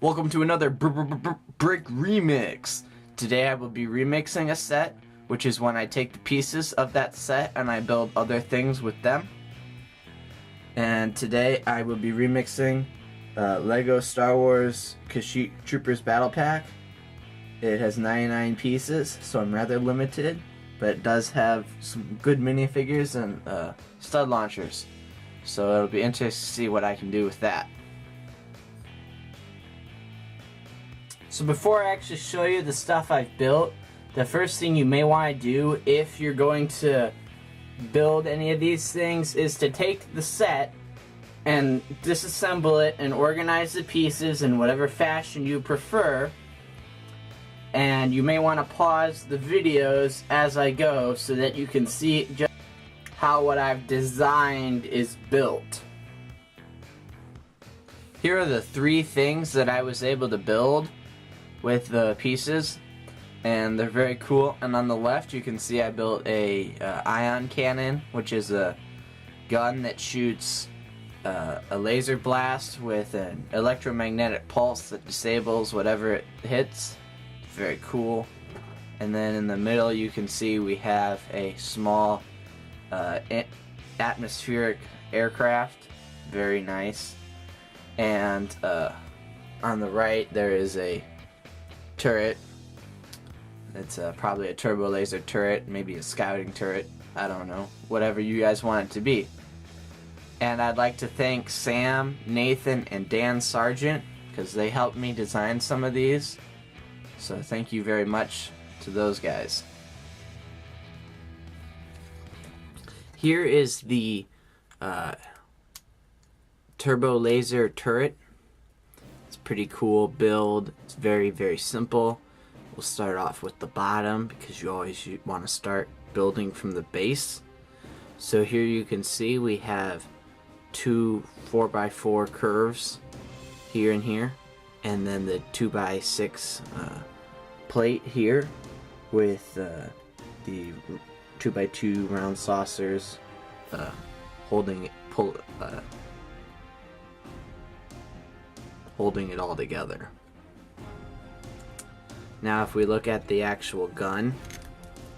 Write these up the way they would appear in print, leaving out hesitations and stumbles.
Welcome to another brick remix. Today I will be remixing a set, which is when I take the pieces of that set and I build other things with them. And today I will be remixing Lego Star Wars Kashyyyk Troopers Battle Pack. It has 99 pieces, so I'm rather limited, but it does have some good minifigures and stud launchers. So it'll be interesting to see what I can do with that. So before I actually show you the stuff I've built, the first thing you may want to do if you're going to build any of these things is to take the set and disassemble it and organize the pieces in whatever fashion you prefer. And you may want to pause the videos as I go so that you can see just how what I've designed is built. Here are the three things that I was able to build with the pieces, and they're very cool. And on the left you can see I built a ion cannon, which is a gun that shoots a laser blast with an electromagnetic pulse that disables whatever it hits. Very cool. And then in the middle you can see we have a small atmospheric aircraft. Very nice. And on the right there is a turret. It's probably a turbo laser turret, maybe a scouting turret, I don't know, whatever you guys want it to be. And I'd like to thank Sam, Nathan, and Dan Sargent because they helped me design some of these. So thank you very much to those guys. Here is the turbo laser turret. It's a pretty cool build. It's very, very simple. We'll start off with the bottom because you always want to start building from the base. So here you can see we have two 4x4 curves here and here, and then the 2x6 plate here with the 2x2 round saucers holding it all together. Now if we look at the actual gun,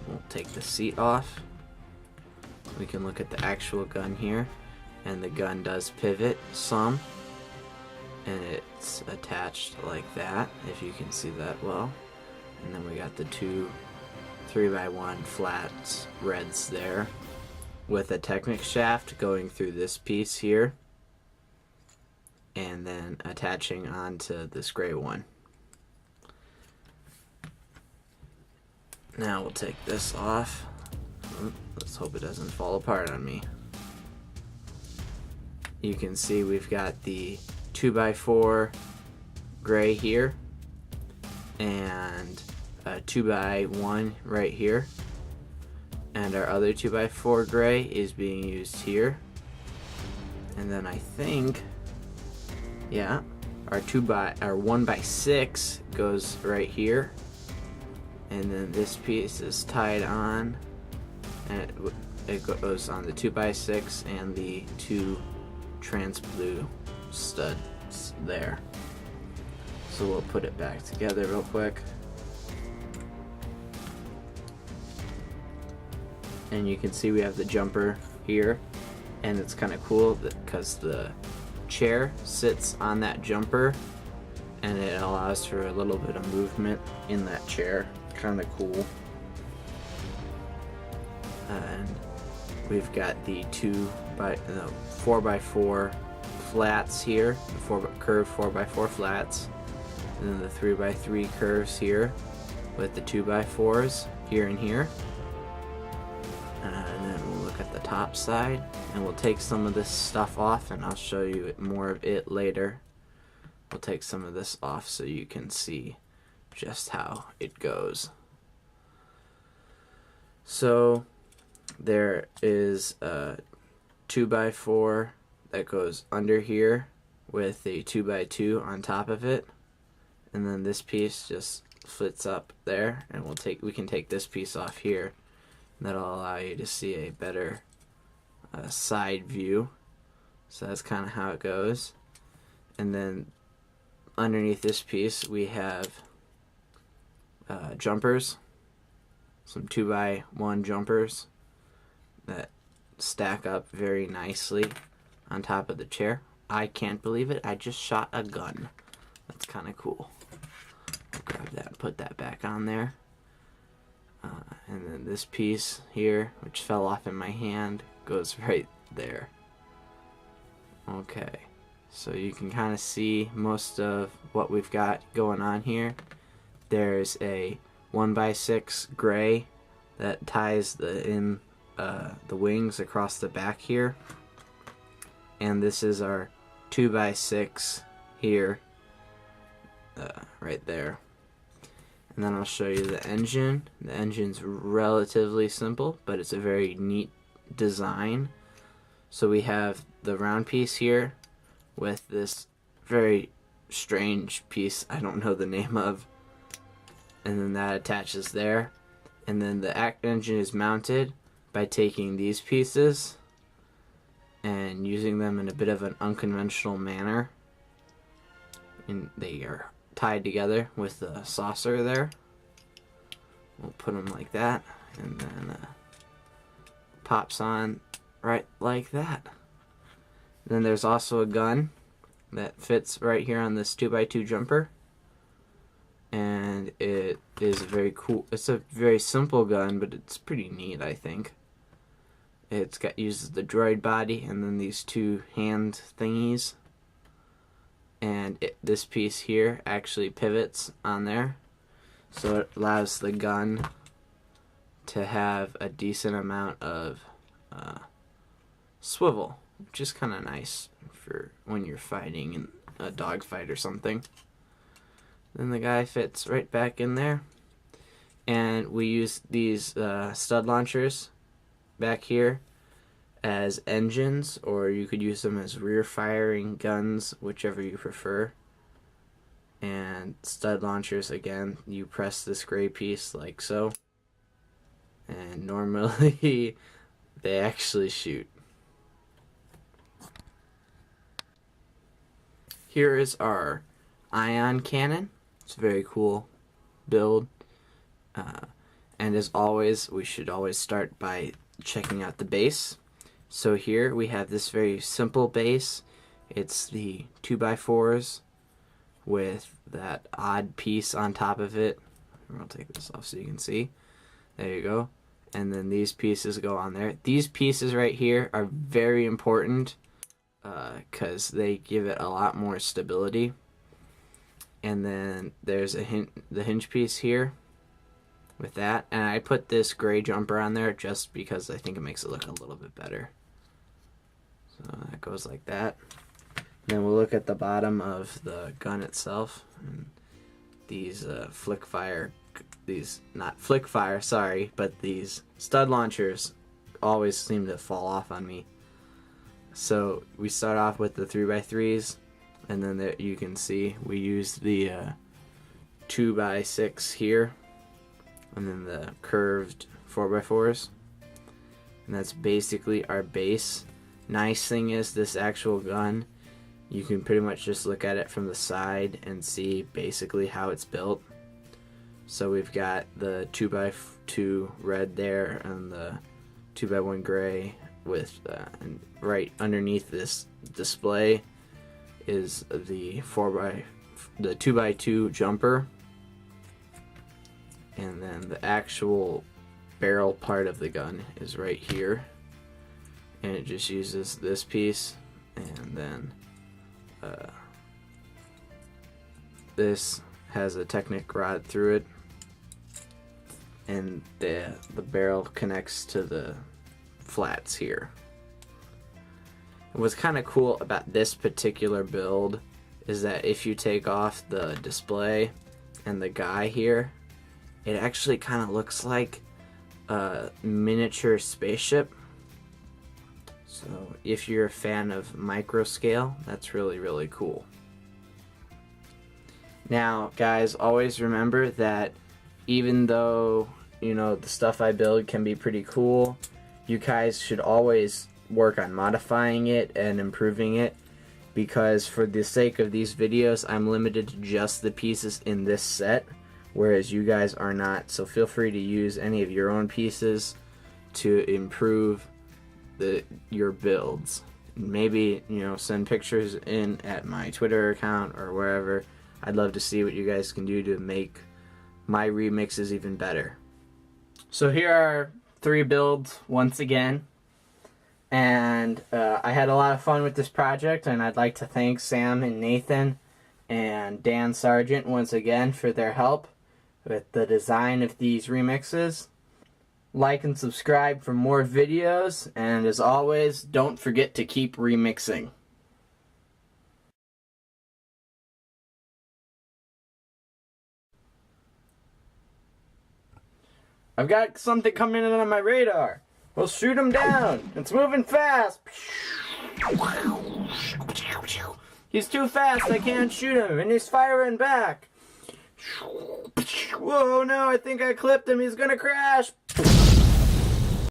we'll take the seat off. We can look at the actual gun here, and the gun does pivot some, and it's attached like that, if you can see that well. And then we got the two 3x1 flats reds there with a Technic shaft going through this piece here and then attaching onto this gray one. Now we'll take this off. Let's hope it doesn't fall apart on me. You can see we've got the 2x4 gray here and a 2x1 right here, and our other 2x4 gray is being used here. And then I think, yeah, our 1x6 goes right here, and then this piece is tied on, and it goes on the 2x6 and the two trans blue studs there. So we'll put it back together real quick. And you can see we have the jumper here, and it's kind of cool because the chair sits on that jumper and it allows for a little bit of movement in that chair. Kind of cool. And we've got the 4x4 flats here, the curved 4x4 flats, and then the 3x3 curves here with the 2x4s here and here. And then we'll look at the top side, and we'll take some of this stuff off, and I'll show you more of it later. We'll take some of this off so you can see just how it goes. So there is a 2x4 that goes under here with a 2x2 on top of it, and then this piece just flits up there, and we can take this piece off here. That'll allow you to see a better side view. So that's kind of how it goes. And then underneath this piece we have jumpers, some 2x1 jumpers that stack up very nicely on top of the chair. I can't believe it, I just shot a gun. That's kind of cool. I'll grab that and put that back on there. And then this piece here, which fell off in my hand, goes right there. Okay, so you can kind of see most of what we've got going on here. There's a 1x6 gray that ties the wings across the back here, and this is our 2x6 here, right there. And then I'll show you the engine. The engine's relatively simple, but it's a very neat design. So we have the round piece here with this very strange piece I don't know the name of, and then that attaches there. And then the engine is mounted by taking these pieces and using them in a bit of an unconventional manner, and they are tied together with the saucer there. We'll put them like that, and then pops on right like that. Then there's also a gun that fits right here on this 2x2 jumper, and it is very cool. It's a very simple gun, but it's pretty neat, I think. It's got uses the droid body and then these two hand thingies, and this piece here actually pivots on there, so it allows the gun to have a decent amount of swivel, which is kind of nice for when you're fighting in a dogfight or something. Then the guy fits right back in there, and we use these stud launchers back here as engines, or you could use them as rear firing guns, whichever you prefer. And stud launchers, again, you press this gray piece like so, and normally they actually shoot. Here is our ion cannon. It's a very cool build, and as always, we should always start by checking out the base. So here we have this very simple base. It's the 2x4s with that odd piece on top of it. I'll take this off so you can see. There you go. And then these pieces go on there. These pieces right here are very important because they give it a lot more stability. And then there's the hinge piece here with that, and I put this gray jumper on there just because I think it makes it look a little bit better. So that goes like that. Then we'll look at the bottom of the gun itself, and these flick fire, not flick fire, sorry, but these stud launchers always seem to fall off on me. So we start off with the 3x3s, and then there you can see we use the 2x6 here, and then the curved 4x4s, and that's basically our base. Nice thing is, this actual gun, you can pretty much just look at it from the side and see basically how it's built. So we've got the 2x2 red there and the 2x1 gray with and right underneath this display is the 2x2 jumper, and then the actual barrel part of the gun is right here, and it just uses this piece, and then this has a Technic rod through it, and the barrel connects to the flats here. What's kind of cool about this particular build is that if you take off the display and the guy here, it actually kind of looks like a miniature spaceship. So if you're a fan of micro scale, that's really, really cool. Now, guys, always remember that even though, you know, the stuff I build can be pretty cool, you guys should always work on modifying it and improving it. because for the sake of these videos, I'm limited to just the pieces in this set, whereas you guys are not. So feel free to use any of your own pieces to improve your builds. Maybe, you know, send pictures in at my Twitter account or wherever. I'd love to see what you guys can do to make my remixes even better. So here are 3 builds once again. And I had a lot of fun with this project, and I'd like to thank Sam and Nathan and Dan Sargent once again for their help with the design of these remixes. Like and subscribe for more videos, and as always, don't forget to keep remixing. I've got something coming in on my radar. We'll shoot him down. It's moving fast. He's too fast. I can't shoot him, and he's firing back. Whoa, no, I think I clipped him. He's gonna crash.